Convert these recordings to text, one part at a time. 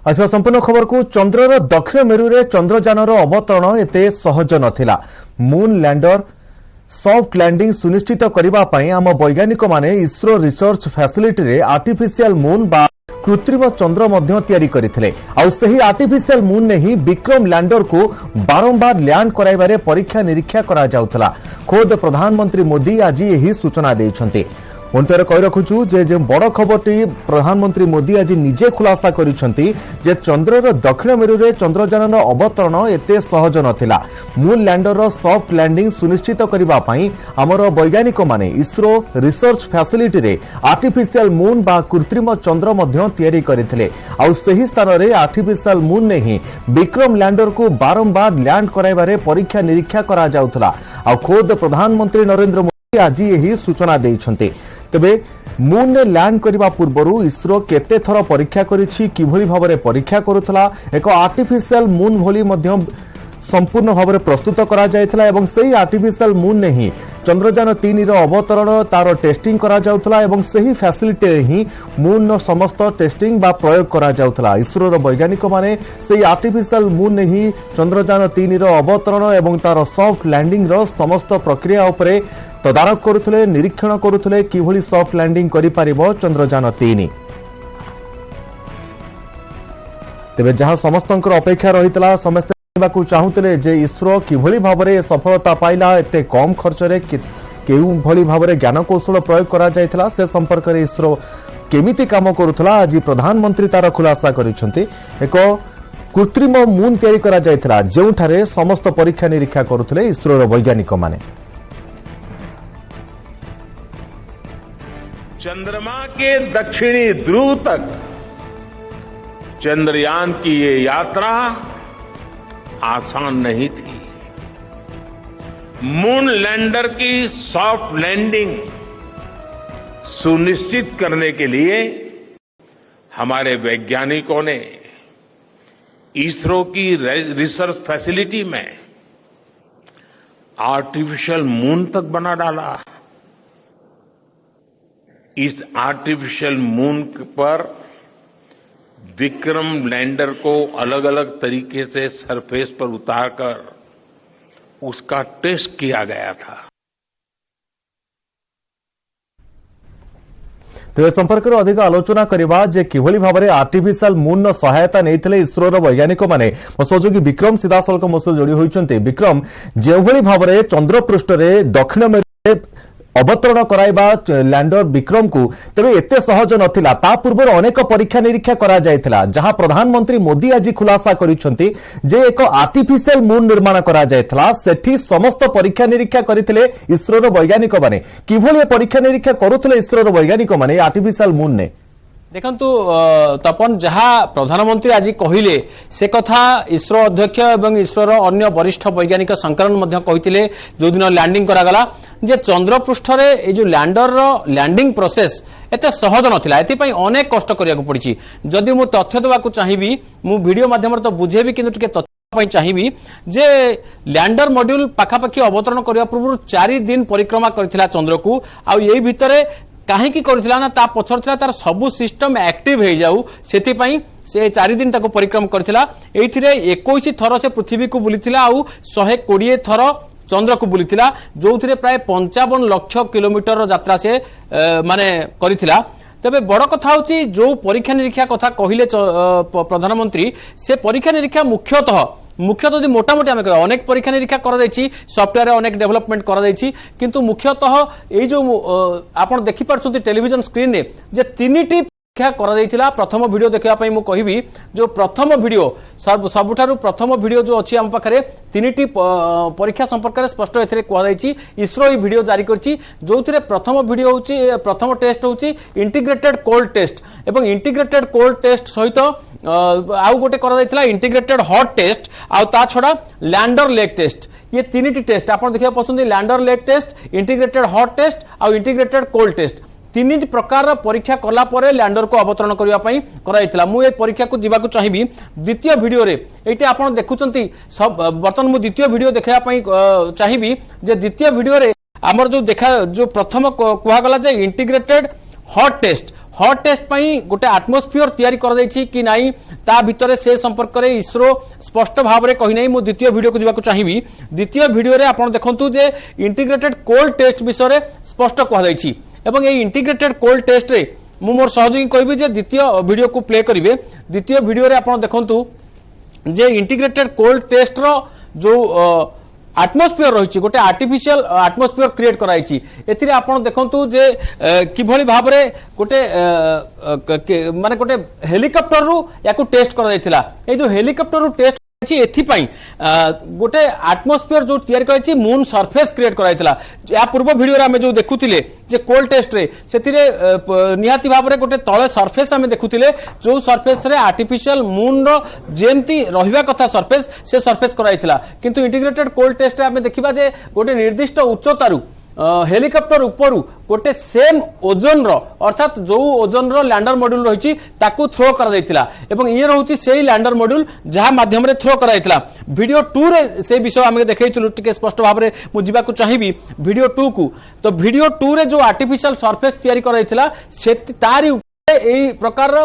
आसवा संपूर्ण खबर को चंद्रर दक्षिण मेरु रे चंद्रयानर अवतरण एते सहज नथिला। मून लैंडर सॉफ्ट लैंडिंग सुनिश्चित करबा पई आम वैज्ञानिक माने इसरो रिसर्च फैसिलिटी रे आर्टिफिशियल मून बा कृत्रिम चंद्र मध्य तैयारी करथिले। आ सही आर्टिफिशियल मून ने ही विक्रम लैंडर को बारंबार लैंड कराइबारे परीक्षा निरीक्षा करा जाउथला। खुद प्रधानमंत्री मोदी आज यही सूचना दैछन्ते। पुनथरे कहि रखुछु जे बड़ खबरटी प्रधानमंत्री मोदी आज निजे खुलासा करिसंती जे चंद्रर दक्षिण मेरु रे चंद्रयानर अवतरण एते सहज नथिला। मून लैंडर सॉफ्ट लैंडिंग सुनिश्चित करबा पई हमर वैज्ञानिक माने इसरो रिसर्च फैसिलिटी रे आर्टिफिशियल मून बा कृत्रिम चंद्र मध्य तैयारी करथिले। आ सही स्थान रे आर्टिफिशियल मून ने ही विक्रम लैंडर को बारंबार लैंड कराइबारे परीक्षा निरीक्षा करा जाउथला। आ खुद प्रधानमंत्री नरेंद्र मोदी आज यही सूचना दैछन्ते। तेबे मून ने लैंड करबा पूर्वरु इसरो केते थर परीक्षा करिछि, किभली भाबरे परीक्षा करुथला, एक आर्टिफिशियल मून भली मध्य संपूर्ण भाव में प्रस्तुत करा जायथला एवं सही आर्टिफिशियल मून ने ही चंद्रयान 3 रो अवतरण तार टेस्टिंग करा जाउथला एवं सही फैसिलिटी ही मून नो समस्त टेस्टिंग बा प्रयोग करा जाउथला। इसरो रो वैज्ञानिक माने सही आर्टिफिशियल मून ने ही चंद्रयान 3 रो अवतरण एवं तार सॉफ्ट लैंडिंग रो समस्त प्रक्रिया उपरे तदारक करुथले, निरीक्षण करुथले किभली सॉफ्ट लैंडिंग करि पारिबो चंद्रयान 3। तेबे जहां समस्तंकर अपेक्षा रहितला समस्त को चाहूले जे इसरो किभली भाबरे सफलता पाइला, एते कम खर्च रे केउ भली भाबरे ज्ञान कौशल प्रयोग करा जायथला से संपर्क रे इसरो केमिति काम करुथला आज प्रधानमंत्री तार खुलासा करिसंती। एक कृत्रिम मून तैयारी करा जायथला जेउठारे समस्त परीक्षा निरीक्षा करुथले इसरो रो वैज्ञानिक माने। चंद्रमा के दक्षिणी ध्रुव तक चंद्रयान की ये यात्रा आसान नहीं थी। मून लैंडर की सॉफ्ट लैंडिंग सुनिश्चित करने के लिए हमारे वैज्ञानिकों ने इसरो की रिसर्च फैसिलिटी में आर्टिफिशियल मून तक बना डाला। इस आर्टिफिशियल मून पर विक्रम लैंडर को अलग अलग तरीके से सरफेस पर उतारकर उसका टेस्ट किया गया था। तेज संपर्क में अधिक आलोचना करबा जे किभली भाबरे आर्टिफिशियल मून नो सहायता नैथिले इसरो रो वैज्ञानिक माने सहयोगी विक्रम सीधासलख मो जोड़ी होइचंते। विक्रम जेभली भाबरे चंद्र पृष्ठ रे दक्षिण मेरु अवतरण कराइबा लैंडर विक्रम को तेरे एते सहज नथिला। ता पूर्व अनेक परीक्षा निरीक्षा करा जायथिला जहां प्रधानमंत्री मोदी आज खुलासा करिसंती जे एक आर्टिफिशियल मून निर्माण करा जायथिला। सेठी समस्त परीक्षा निरीक्षा करथिले इसरो रो वैज्ञानिक माने। किभली परीक्षा निरीक्षा करुथिले इसरो रो वैज्ञानिक माने आर्टिफिशियल मून ने? देखंतु तपन जहाँ प्रधानमंत्री आज कहले से कथा इसरो अध्यक्ष एवं इसरो अन्य वरिष्ठ वैज्ञानिक संकलन मध्य कहिथिले जो दिन लैंडिंग करागला जे चंद्र पृष्ठ रे ए जो लैंडर रो लैंडिंग प्रोसेस एते सहज नथिला। एति पई अनेक कष्ट करिया पड़िछि। जदि मु तथ्य देबा को चाहिबी मु वीडियो माध्यम रे तो बुझेबी किंतु टिके तथ्य पई चाहिबी जे लैंडर मॉड्यूल पाखापाखी अवतरण करिया पूर्व 4 दिन परिक्रमा करथिला चंद्र को। आ एई भितरे कहीं करथिला ना ता पछर थिला तार सबु सिस्टम एक्टिव हे जाऊ सेति पई से 4 दिन ताको परिक्रम करथिला। एथिरे 21 थर से पृथ्वी को बुलिथिला आ 120 थर चंद्र को बुलिथिला जोथिरे प्राय 55 लाख किलोमीटर यात्रा से माने करिथिला। तबे बड़ कथा होची जो परीक्षा निरीक्षा कथा कहिले प्रधानमंत्री से परीक्षा निरीक्षा मुख्यतः यदि मोटामोटी आम कह अनेक परीक्षा निरीक्षा सॉफ्टवेयर अनेक डेवलपमेंट किंतु मुख्यतः ये जो आप देखिपार टेलीविजन स्क्रीन रे जे 3टी परीक्षा प्रथम वीडियो देखापी मु कहि जो प्रथम वीडियो सबुठारु प्रथम वीडियो जो अच्छी आम पाखे 3टी परीक्षा संपर्क में स्पष्ट एथिरे कहु। इसरो वीडियो जारी करछि जो प्रथम वीडियो होची प्रथम टेस्ट होची इंटीग्रेटेड कोल्ड टेस्ट एवं इंटीग्रेटेड कोल्ड टेस्ट सहित आउ गोटे करा इंटीग्रेटेड हॉट टेस्ट आउ ता छड़ा लैंडर लेग टेस्ट। ये 3टी टेस्ट आप देखा पसंद lander leg test, integrated hot test or integrated cold test 3 प्रकार परीक्षा कला परे लैंडर को अवतरण करबा पई कराइतला। मु ए परीक्षा को जीवा को चाहिबी द्वितीय वीडियो रे एटे आपण देखुचंती सब बर्तन मु द्वितीय वीडियो देखा पई चाहिबी जे द्वितीय वीडियो रे हमर जो देखा जो प्रथम कुहा गला जे इंटीग्रेटेड हॉट टेस्ट पई गोटे आटमोस्फियर तैयारी कर दैछि कि नाही ता भितरे से संपर्क रे इसरो स्पष्ट भाव रे कहि नाही। मु द्वितीय वीडियो को दिबाकु चाहिबी। द्वितीय वीडियो रे आपण देखंतु जे इंटीग्रेटेड कोल्ड टेस्ट विषय स्पष्ट कह दैछि एवं ए इंटीग्रेटेड कोल्ड टेस्ट रे मु मोर सहयोगी कहबी जे द्वितीय वीडियो को प्ले करिवे। द्वितीय वीडियो रे आपण देखंतु जे इंटीग्रेटेड कोल्ड टेस्ट रो जो आटमोस्फियर रही गोटे आर्टिफिशियल आटमोस्फियर क्रिएट कराई एथिरे आपण देखंतु जे किभली भाव रे गोटे माने गोटे हेलिकॉप्टर रु याकू टेस्ट करा जायतिला। ए जो हेलिकॉप्टर रु टेस्ट एथिपाई गोटे आटमोस्फियर जो तैयारी कराई मून सरफेस क्रिएट कराइतिला। या पूर्व वीडियो रे हमें जो देखुतिले जे कोल्ड टेस्ट रे सेतिरे निहाती भाव रे गोटे तळे सरफेस हमें देखुतिले जो सरफेस रे आर्टिफिशियल मून रो जेंती रहिबा कथा सरफेस से सरफेस कराइतिला। किंतु इंटीग्रेटेड कोल्ड टेस्ट रे हमें देखिबा जे गोटे निर्दिष्ट उच्चतारु हेलिकॉप्टर उपरु गोटे सेम ओजन रो अर्थात जो ओजन रो लैंडर मॉड्यूल रही ताकू थ्रो करा जायतिला एवं ये रहउची सेही लैंडर मॉड्यूल जहा माध्यम रे थ्रो करा जायतिला। वीडियो 2 रे से विषय हमें देखैथिलु टिके स्पष्ट भाव रे मु जिबा को चाहिबी वीडियो 2 को। तो वीडियो 2 रे जो आर्टिफिशियल सरफेस तैयारी करा जायतिला से तारी ऊपर एई प्रकार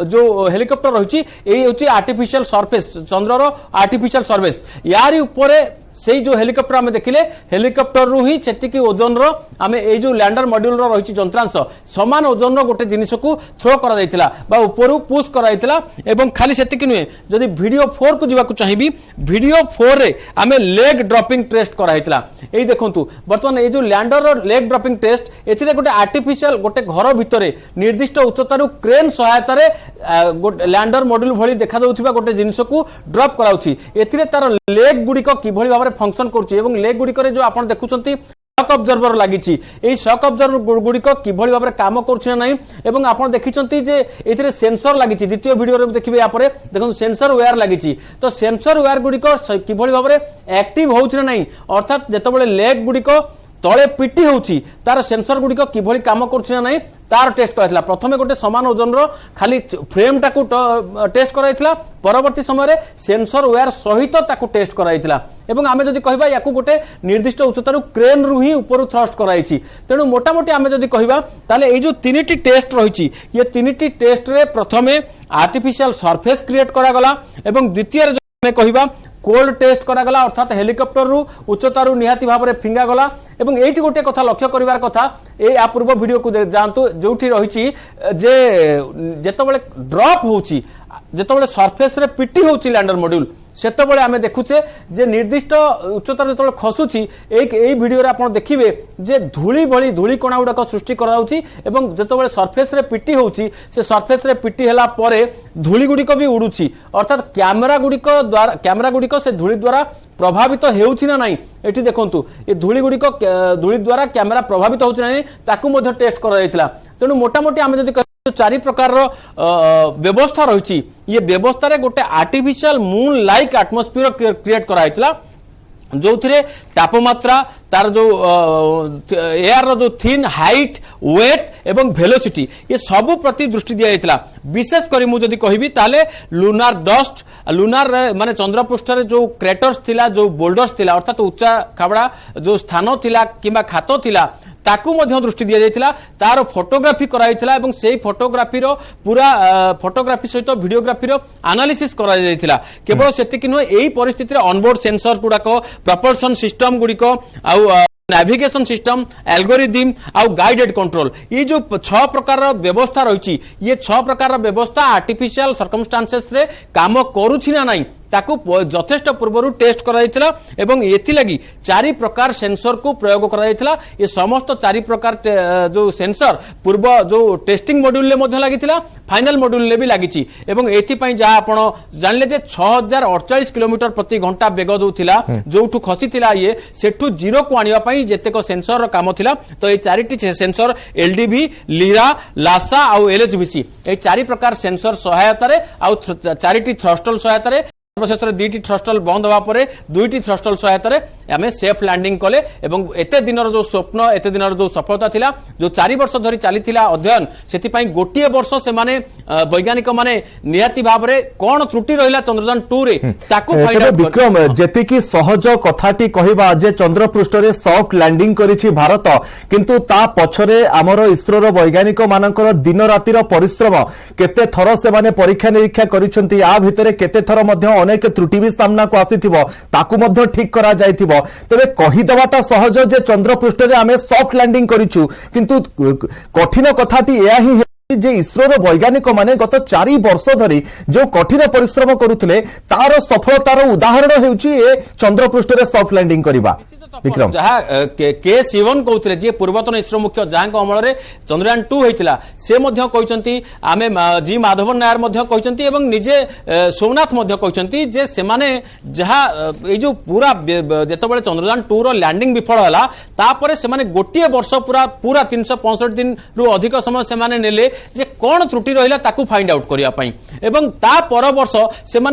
जो हेलिकॉप्टर रही एई होची आर्टिफिशियल सरफेस चंद्र रो आर्टिफिशियल सरफेस यारी ऊपर से जो हेलिकॉप्टर आम देखिले हेलिकॉप्टर रु ही सेतिकी ओजन रो आमे ए जो लैंडर मॉड्यूल रो रही जंत्रांश समान ओजन रो गोटे जिनिस को थ्रो करा जायतिला बा ऊपरु पुश करा जायतिला। एवं खाली सेतिकी नुहे जदि वीडियो 4 को जिबाकु चाहिबी वीडियो 4 रे आमे लेग ड्रॉपिंग टेस्ट करा जायतिला। एई देखंतु वर्तमान ए जो लैंडर रो लेग ड्रॉपिंग टेस्ट एथिरे गोटे आर्टिफिशियल गोटे घर भितरे निर्दिष्ट उच्चतारु क्रेन सहायता रे लैंडर मॉड्यूल भली देखा जाउथिबा गोटे जिनिस को ड्रॉप कराउछि। एथिरे तार लेग गुडी को किभली भाबरे फंक्शन करूछि एवं लेग गुडी करे जो आपण देखुचंती शॉक ऑब्जर्वर लागिछि एई शॉक ऑब्जर्वर गुडी को किभली भाबरे काम करूछि नै एवं आपण देखिचंती जे एथिरे सेंसर लागिछि। द्वितीय वीडियो रे देखिबे या परे देखन सेंसर वेयर लागिछि। तो सेंसर वेयर गुडी को किभली भाबरे एक्टिव होउछि नै अर्थात जेतबेले लेग गुडी को तळे पिटी होउछि तार सेंसर गुडी को किभली काम करूछि नै तार टेस्ट कराइथिला। प्रथमे गोटे समान ओजन रो खाली फ्रेम टाकू टेस्ट कराइथिला परवर्ती समय रे सेंसर वेयर सहित ताकू टेस्ट कराइथिला एवं आमे जदि कहबा याकू गोटे निर्दिष्ट उच्चतारु क्रेन रु ही ऊपर थ्रस्ट कराइछि। तेनु मोटा मोटी आमे जदि कहबा ताले एई जो तीनटी टेस्ट रहिछि ये तीनटी टेस्ट रे प्रथमे आर्टिफिशियल सरफेस क्रिएट करा गला एवं द्वितीय रे आमे कहबा कोल्ड टेस्ट करा गला अर्थात हेलिकॉप्टर रु उच्चतारु निहाती भाव रे फिंगा गला एवं एठी गोटे कथा लक्ष्य करिवार कथा ए आ पूर्व वीडियो को जानतु जोठी रहिछि जे जेतबेले ड्रॉप होउछि जेतबेले सरफेस रे पिटी होउछि लैंडर मॉड्यूल सेतबेले आमे देखुचे जे निर्दिष्ट उच्चतार जेतबेले खसुछि एई वीडियो रे आपण देखिबे जे धूली भली धूली कणा गुडा सृष्टि कराउछि एवं जेतबेले सरफेस रे पिटी होउछि से सरफेस रे पिटी हैला परे धूली गुडी को भी उडुछि अर्थात कैमरा गुडी को से धूली द्वारा प्रभावित हेउछि ना नाही। एठी देखंतु ए धूली गुडी को धूली द्वारा कैमरा प्रभावित होउछि ना नाही ताकू मध्ये टेस्ट करा जायतिला। तेनु मोटा मोटी आमे जदि चारि प्रकार व्यवस्था रही ये व्यवस्था रे गोटे artificial moon like atmosphere create कराइतिला जो थिरे तापमात्रा तार जो एयर रो जो थिन हाइट वेट एवं वेलोसिटी ये सब प्रति दृष्टि दिया जायतिला। विशेष करी मु जदि कहबी ताले लुनार डस्ट लुनार माने चंद्र पृष्ठ रे जो क्रेटर्स थिला जो बोल्डर्स थिला अर्थात उच्चा खाबड़ा जो स्थान थिला किबा खातो थिला ताकू मध्य दृष्टि दिया जायतिला तार फोटोग्राफी कराइतिला एवं सेही फोटोग्राफी रो पूरा फोटोग्राफी सहित वीडियोग्राफी रो एनालिसिस करा जायतिला। केवल सेतिकि न एही परिस्थिति रे ऑनबोर्ड सेंसर गुडा को प्रपल्शन सिस्टम गुडी को आउ नेविगेशन सिस्टम एल्गोरिदम आउ गाइडेड कंट्रोल ये जो 6 प्रकार व्यवस्था रही ये 6 प्रकार व्यवस्था आर्टिफिशियल सर्कमस्टांसेस रे काम करूछि ना नाही ताकू यथेष्ट पूर्व टेस्ट कराइतिला एवं एथि लगी 4 प्रकार सेंसर को प्रयोग कराइतिला। ये समस्त 4 प्रकार जो सेंसर पूर्व जो टेस्टिंग मॉड्यूल ले मध्ये लागितिला फाइनल मॉड्यूल ले भी लागिछि एवं एथि पई जहा आपण जानले जे 6048 किलोमीटर प्रति घंटा बेग जो थिला जोठु खसी थिला ये सेठु जीरो को आनिया पई जेतेको सेंसर रो काम थिला। तो ए 4टी सेंसर एलडीबी लीरा लासा आउ एलएचबीसी ए 4 प्रकार सेंसर सहायता रे आउ 4टी थ्रस्टल सहायता रे सर्वशेष 2टी थ्रस्टल बंद हवा परे 2टी थ्रस्टल सहायता रे आमे सेफ लैंडिंग कले एवं एते दिनर जो स्वप्न एते दिनर जो सफलता थिला जो 4 वर्ष धरी चलीथिला अध्ययन सेति पई गोटिए वर्ष से माने वैज्ञानिक माने निहाती भाव रे कोन त्रुटि रहिला चंद्रयान 2 रे ताकू फाइंड आउट विक्रम जेति की सहज कथाटी कहिबा जे चंद्र पृष्ठ रे सॉफ्ट लैंडिंग करिछि भारत किंतु ता पछरे हमर इसरो रो वैज्ञानिक मानकर दिन रातिर परिश्रम केते थर से माने परीक्षा निरीक्षा करिसंती आ भितरे केते थर मध्ये अनेक त्रुटि भी सामना को आसीथिबो ताकू मध्ये ठीक करा जायथिबो तबे कहि दबाटा सहज जे चंद्र पृष्ठ रे आमे सॉफ्ट लैंडिंग करिछु किंतु कठिन कथाटी एया ही जे इसरो वैज्ञानिक माने गत 4 वर्ष धरी जो कठिन परिश्रम करुथिले तार सफलतार उदाहरण हेउची ए चंद्र पृष्ठ रे सॉफ्ट लैंडिंग करिबा विक्रम जहाँ के शिवन कहते जे पूर्वतन इसरो मुख्य जहाँ अमल में चंद्रयान 2 होता से आमे जी माधवन नायर कहते निजे सोमनाथ कहते जे सेमाने जहाँ जो पूरा जिते चंद्रयान 2 रो लैंडिंग विफल है तापर से गोटे वर्ष पूरा पूरा 365 दिन रु अधिक समय से नेले जे कौन त्रुटि रहा ताकू फाइंड आउट करने एवं ता पर वर्ष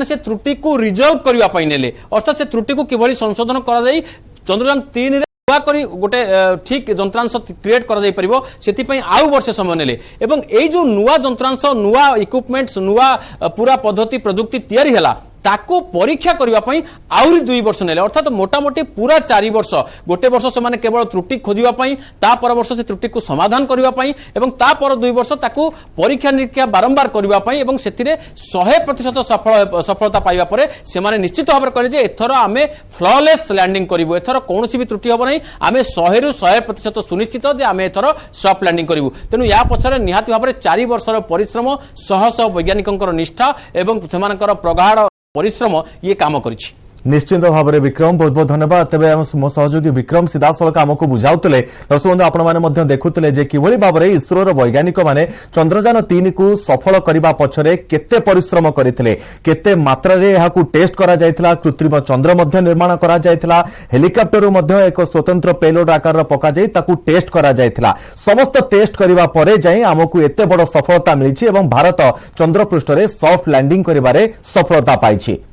से त्रुटि को रिजल्व करने नेले अर्थात से त्रुटि को किभली संशोधन करा चंद्रयान 3 रे करी गोटे ठीक जंत्रांश क्रिएट करा जाई परिबो सेति पई आउ वर्ष समय नेले एवं एई जो नुवा जंत्रांश नुवा इक्विपमेंट्स नुवा पूरा पद्धति प्रयुक्ति तयारी हला ताको परीक्षा करबा पई आउरी 2 वर्ष नेले अर्थात मोटामोटी पूरा 4 वर्ष गोटे वर्ष से माने केवल त्रुटि खोजिबा पई ता पर वर्ष से त्रुटि को समाधान करबा पई एवं ता पर 2 वर्ष ताको परीक्षा निरीक्षा बारंबार करबा पई एवं सेतिरे 100% सफलता पाइबा परे से माने निश्चित भाव कहले जे एथर आमे फ्लॉलेस लैंडिंग करिवो एथर कोनोसी भी त्रुटि होबो नै आमे 100 रु 100% सुनिश्चित जे आमे एथर सॉफ्ट लैंडिंग करिवो तेनु या पछरे निहाती भाव 4 वर्षर परिश्रम सह वैज्ञानिकंकर निष्ठा एवं सेमानकर प्रगाढ़ परिश्रम ये काम करिछि निश्चित भाव में विक्रम बहुत बहुत धन्यवाद तेज मो सहयोगी विक्रम सीधासख आमको बुझाऊले दर्शक बंधु आपण देखुले किभली भाव में इसरोर वैज्ञानिक माने चंद्रयान 3 को सफल करने पछरे केते परिश्रम करथिले केते मात्रा रे एहाकू टेस्ट करा जायथिला कृत्रिम चंद्र मध्य निर्माण करा जायथिला हेलिकॉप्टर मध्य एक स्वतंत्र पेलोड आकार पका जाई ताकू टेस्ट करा जायथिला समस्त टेस्ट करबा परे जाई आमको एते बड़ सफलता मिलिछि एवं भारत चंद्र पृष्ठ रे सॉफ्ट लैंडिंग करिबारे सफलता पाइछि।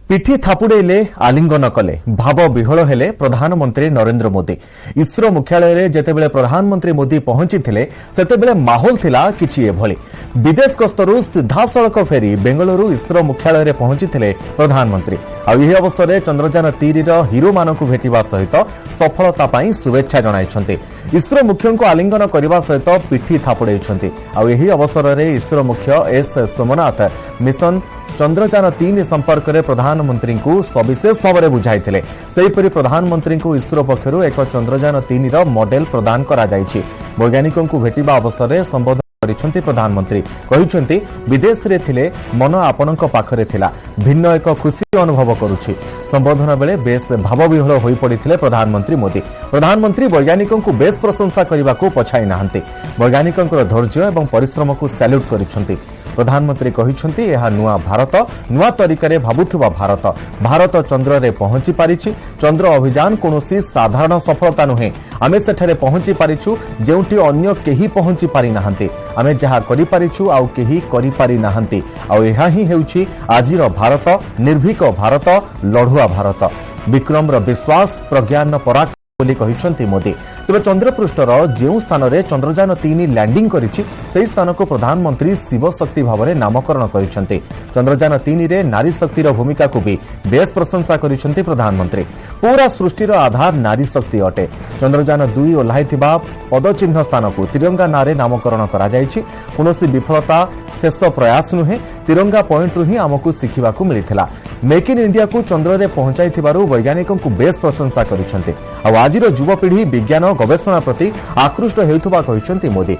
पिठी थापुड़े आलिंगन कले भाव विहल हेले प्रधानमंत्री नरेंद्र मोदी इसरो मुख्यालय रे जेतेबेले प्रधानमंत्री मोदी पहुंची थिले सेतेबेले माहौल थिला किछि एभली विदेश गस्तरु सीधासलख फेरी बेंगलुरु इसरो मुख्यालय रे पहुंची थिले प्रधानमंत्री आ एही अवसर रे चंद्रयान 3 रो हीरो मानकु भेटिबा सहित सफलता पई शुभेच्छा जणाइछन्ते इसरो मुख्य को आलिंगन करने सहित पिठी थापुड़ाई आ एही अवसर रे इसरो मुख्य एस सोमनाथ मिशन चंद्रयान 3 संपर्क में प्रधानमंत्री को सविशेष भाव में बुझाई सेहीपरि प्रधानमंत्री को इसरो पक्षर एक चंद्रयान 3 रो मॉडल प्रदान करा जायछि वैज्ञानिकों को भेटिबा अवसर में संबोधन करिसंती प्रधानमंत्री कहिसंती विदेश रे थिले मन आपनक पाखरे थिला भिन्न एक खुशी अनुभव करुछि संबोधन बेले बेस भावविहल होई पड़िथिले प्रधानमंत्री मोदी प्रधानमंत्री वैज्ञानिकों को बेस प्रशंसा करने को पछाई नाहंती वैज्ञानिकों धैर्य एवं परिश्रम को सैल्यूट करिसंती प्रधानमंत्री कहिसंती एहा नुआ भारत नुआ तरीका भावुवा भारत भारत चंद्र रे पहुंची पारिछि चंद्र अभियान कोनोसी साधारण सफलता नुहे आमे सेठारे पहुंची पारिछु जेउटी अन्य केही पहुंची पारि नाहंती आमे जहा करि पारिछु आउ केही करि पारि नाहंती आउ एहा ही हेउछि आजिर भारत निर्भीक भारत लढुआ भारत विक्रम रो विश्वास प्रज्ञान पराक्रम बोली कहिसंती मोदी तेज चंद्रपृष्ठर जो स्थान में चंद्रयान 3 लैंडिंग करिछि सेही स्थान को प्रधानमंत्री शिव शक्ति भाव में नामकरण करिसंती चंद्रयान 3 रे नारी शक्तिर भूमिका को भी बेस प्रशंसा करिसंती प्रधानमंत्री पूरा सृष्टिर आधार नारी शक्ति अटे चंद्रयान 2 ओह्लाइथिबा पदचिह्न स्थान को तिरंगा नारे नामकरण करा जायछि कोनोसी विफलता शेष प्रयास नुहे तिरंगा पॉइंट रु ही आमको शिखिबा को मिलिथिला मेक इन इंडिया को चंद्र रे पहुंचाइथिबारु वैज्ञानिकों को बेस प्रशंसा करिसंती आ आजिर युवपीढ़ी विज्ञान गवेषणा प्रति आकृष्ट हेउथबा कहिसंती मोदी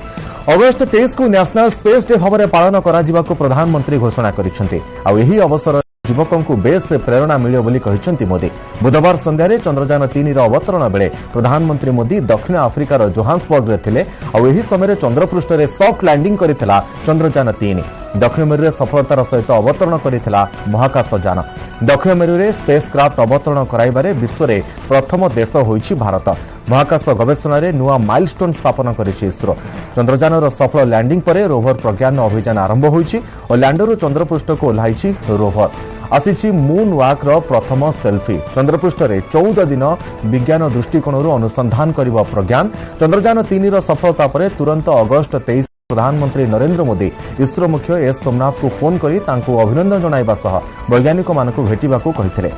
अगस्त 23 को नेशनल स्पेस डे भाव में पालन करा जिबाको प्रधानमंत्री घोषणा करिसंती आ एही अवसर युवकों को बेस प्रेरणा मिलियो बोली कहिसंती मोदी बुधवार संध्यारे चंद्रयान 3 रो अवतरण बेले प्रधानमंत्री मोदी दक्षिण आफ्रिकार जोहान्सबर्ग रे थिले आ एही समय चंद्रपृष्ठ रे सॉफ्ट लैंडिंग करिथिला चंद्रयान 3 दक्षिण मेरुरे सफलतार सहित अवतरण करिथिला महाकाश यान। दक्षिण मेरुरे स्पेस क्राफ्ट अवतरण कराइबारे विश्वरे प्रथम देश होइछि भारत। महाकाश गवेषणारे नुआ माइलस्टोन स्थापन करिछि इसरो। चंद्रयानर सफल लैंडिंग परे रोवर प्रज्ञान अभियान आरंभ होइछि और लैंडरु चंद्रपृष्ठ को ओह्लाइछि रोवर। आसिछि मून वाक रो प्रथम सेल्फी। चंद्रपृष्ठ रे 14 दिन विज्ञान दृष्टिकोणरू अनुसंधान करिबो प्रज्ञान। चंद्रयान 3 रो सफलता परे तुरंत अगस्त 23 प्रधानमंत्री नरेंद्र मोदी इसरो मुख्य एस सोमनाथ को फोन करी तांको अभिनंदन जणाइबा सह वैज्ञानिक मानकु भेटिबाकू कहिथिले।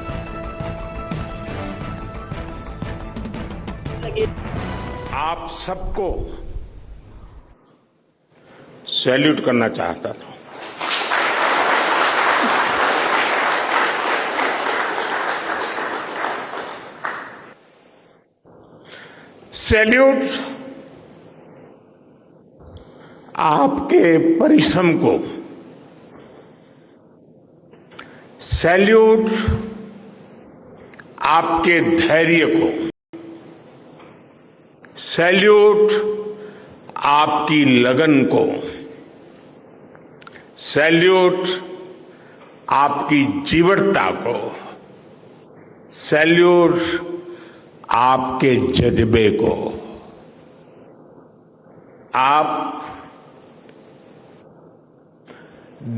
आप सबको सैल्यूट करना चाहता था। सैल्यूट आपके परिश्रम को, सैल्यूट आपके धैर्य को, सैल्यूट आपकी लगन को, सैल्यूट आपकी जीवटता को, सैल्यूट आपके जज्बे को। आप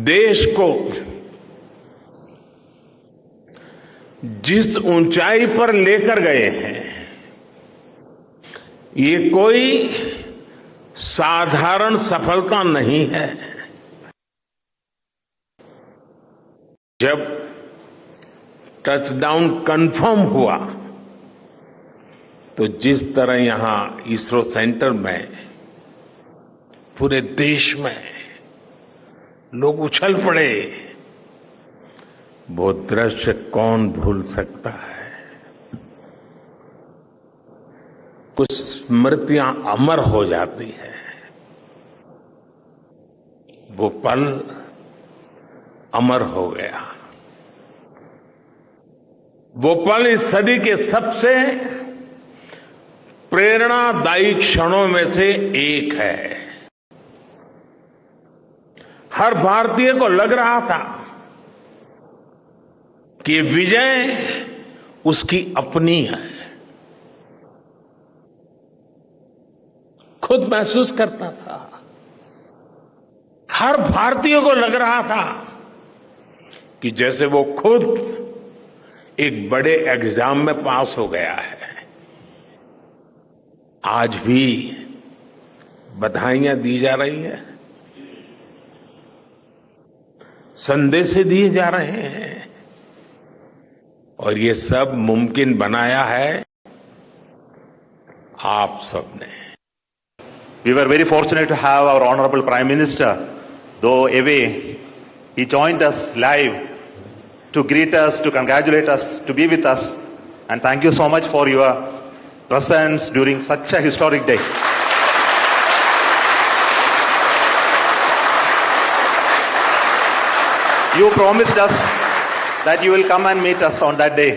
देश को जिस ऊंचाई पर लेकर गए हैं, ये कोई साधारण सफलता नहीं है। जब टचडाउन कंफर्म हुआ तो जिस तरह यहां इसरो सेंटर में पूरे देश में लोग उछल पड़े, वो दृश्य कौन भूल सकता है। कुछ स्मृतियां अमर हो जाती है। वो पल अमर हो गया। वो पल इस सदी के सबसे प्रेरणादायी क्षणों में से एक है। हर भारतीय को लग रहा था कि विजय उसकी अपनी है। खुद महसूस करता था। हर भारतीय को लग रहा था कि जैसे वो खुद एक बड़े एग्जाम में पास हो गया है। आज भी बधाइयां दी जा रही है, संदेश दिए जा रहे हैं, और ये सब मुमकिन बनाया है आप सबने। We were very fortunate to have our Honorable Prime Minister, though away, he joined us live to greet us, to congratulate us, to be with us. And thank you so much for your presence during such a historic day. You promised us that you will come and meet us on that day.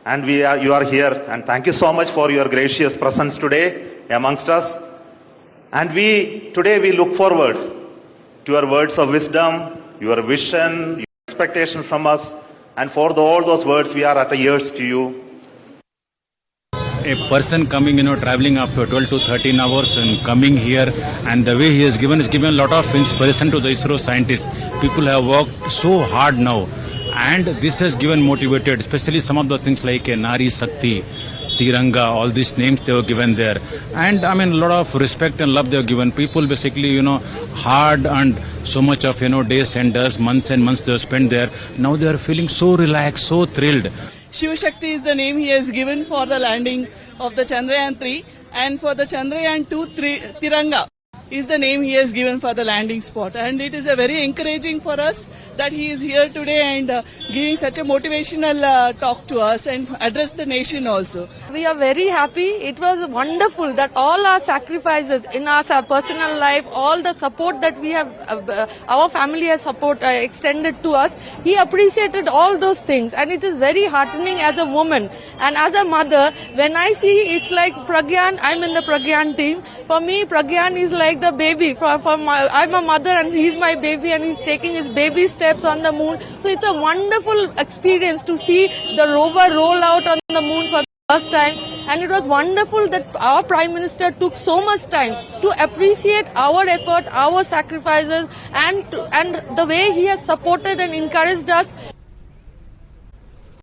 And you are here. And thank you so much for your gracious presence today amongst us. And today we look forward to your words of wisdom, your vision, your expectation from us. And for all those words, we are at ears to you. A person coming, traveling after 12 to 13 hours and coming here, and the way he has given a lot of inspiration to the ISRO scientists. People have worked so hard now, and this has given motivated, especially some of the things like Nari Shakti, Tiranga, all these names they were given there. And I mean, a lot of respect and love they were given. People basically, hard and so much of, days and days, months and months they have spent there. Now they are feeling so relaxed, so thrilled. Shiv Shakti is the name he has given for the landing of the Chandrayaan 3, and for the Chandrayaan 2, Tiranga is the name he has given for the landing spot. And it is a very encouraging for us that he is here today and giving such a motivational talk to us and address the nation also. We are very happy. It was wonderful that all our sacrifices in our personal life, all the support that we have, our family has extended to us, he appreciated all those things, and it is very heartening as a woman and as a mother when I see it's like Pragyan, I'm in the Pragyan team. For me, Pragyan is like the baby. I'm a mother and he's my baby and he's taking his baby steps on the moon. So it's a wonderful experience to see the rover roll out on the moon for the first time. And it was wonderful that our Prime Minister took so much time to appreciate our effort, our sacrifices, and the way he has supported and encouraged us